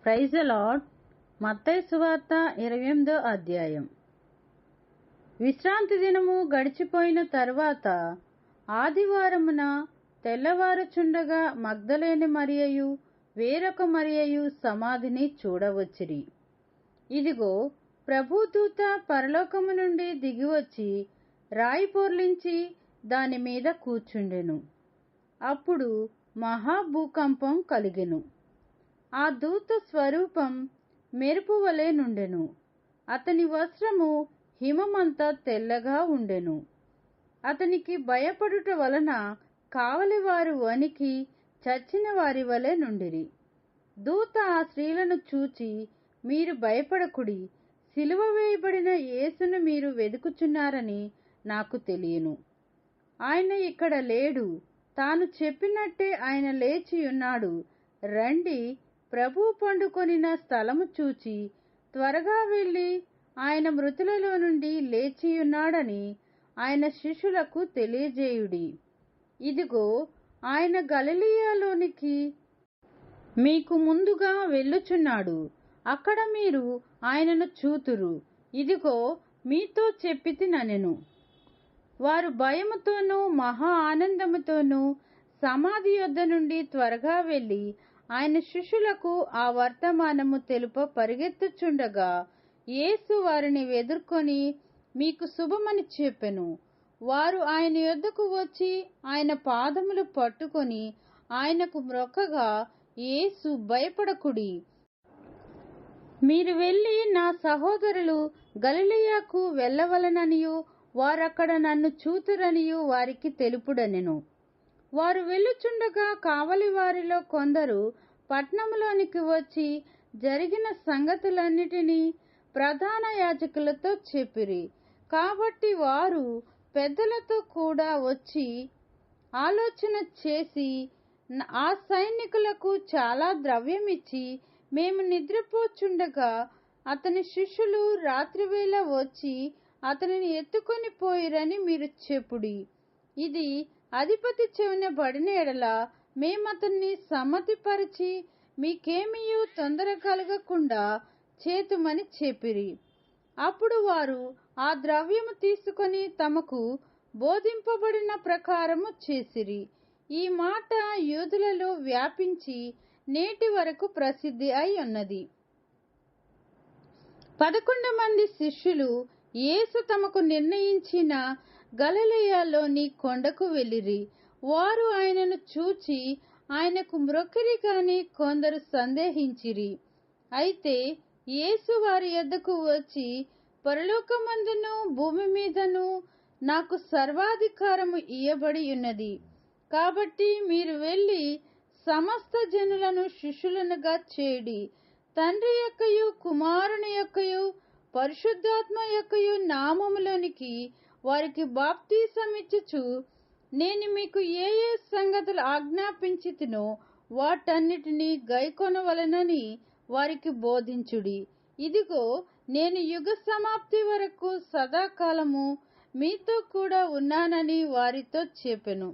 Praise the lord. మత్తయి సువార్త 28వ అధ్యాయం. విశ్రాంతి దినము గడిచిపోయిన తర్వాత ఆదివారమున తెల్లవారుచుండగా మగ్దలేని మరియయు వేరొక మరియయు సమాధిని చూడవచ్చిరి. ఇదిగో, ప్రభుదూత పరలోకము నుండి దిగివచ్చి రాయి పొర్లించి దాని మీద కూర్చుండెను. అప్పుడు మహాభూకంపం కలిగెను. ఆ దూత స్వరూపం మెరుపు వలె నుండెను. అతని వస్త్రము హిమమంతా తెల్లగా ఉండెను. అతనికి భయపడుట వలన కావలివారు వణికి చచ్చిన వారి వలె నుండిరి. దూత ఆ స్త్రీలను చూచి, మీరు భయపడకుడి, సిలువ వేయబడిన యేసును మీరు వెదుకుచున్నారని నాకు తెలియను. ఆయన ఇక్కడ లేడు, తాను చెప్పినట్టే ఆయన లేచియున్నాడు. రండి, ప్రభువు పండుకొనిన స్థలము చూచి త్వరగా వెళ్ళి ఆయన మృతులలో నుండి లేచియున్నాడని ఆయన శిష్యులకు తెలియజేయుడి. ఇదిగో, ఆయన గలిలయలోనికి మీకు ముందుగా వెళ్ళుచున్నాడు. అక్కడ మీరు ఆయనను చూతురు. ఇదిగో, మీతో చెప్పితినెను. వారు భయముతోనూ మహా ఆనందముతోనూ సమాధి యొద్ద నుండి త్వరగా వెళ్ళి ఆయన శిష్యులకు ఆ వర్తమానము తెలుప పరిగెత్తుచుండగా యేసు వారిని ఎదుర్కొని మీకు శుభమని చెప్పెను. వారు ఆయన యొద్దకు వచ్చి ఆయన పాదములు పట్టుకొని ఆయనకు మ్రొక్కగా, యేసు భయపడకుడి, మీరు వెళ్ళి నా సహోదరులు గలిలయకు వెళ్ళవలననియు వారక్కడ నన్ను చూతురనియు వారికి తెలుపుడనెను. వారు వెళ్ళుచుండగా కావలి వారిలో కొందరు పట్నములోనికి వచ్చి జరిగిన సంగతులన్నిటినీ ప్రధాన యాజకులతో చెప్పిరి. కాబట్టి వారు పెద్దలతో కూడా వచ్చి ఆలోచన చేసి ఆ సైనికులకు చాలా ద్రవ్యమిచ్చి, మేము నిద్రపోచుండగా అతని శిష్యులు రాత్రివేళ వచ్చి అతనిని ఎత్తుకొని పోయిరని మీరు చెప్పుడి. ఇది అధిపతి చెవిన పడిన ఎడల మేమతన్ని సమ్మతిపరిచి మీకేమీయూ తొందర కలగకుండా చేతుమని చెప్పిరి. అప్పుడు వారు ఆ ద్రవ్యము తీసుకొని తమకు బోధింపబడిన ప్రకారము చేసిరి. ఈ మాట యూదులలో వ్యాపించి నేటి వరకు ప్రసిద్ధి అయి ఉన్నది. 11 మంది శిష్యులు యేసు తమకు నిర్ణయించిన గలిలయలోని కొండకు వెళ్ళిరి. వారు ఆయనను చూచి ఆయనకు మ్రొక్కిరి గాని కొందరు సందేహించిరి. అయితే యేసు వారి యొద్దకు వచ్చి, పరలోకమందును భూమి మీదను నాకు సర్వాధికారము ఇయ్యబడి ఉన్నది. కాబట్టి మీరు వెళ్ళి సమస్త జనులను శిష్యులనుగా చేయుడి. తండ్రి యొక్కయు కుమారుని యొక్కయు పరిశుద్ధాత్మ యొక్కయు నామములోనికి వారికి బాప్తిసమిచ్చుచు నేను మీకు ఏ ఏ సంగతులు ఆజ్ఞాపించితినో వాటన్నిటినీ గైకొనవలెనని వారికి బోధించుడి. ఇదిగో, నేను యుగ సమాప్తి వరకు సదాకాలము మీతో కూడా ఉన్నానని వారితో చెప్పెను.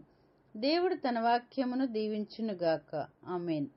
దేవుడు తన వాక్యమును దీవించునుగాక. ఆమేన్.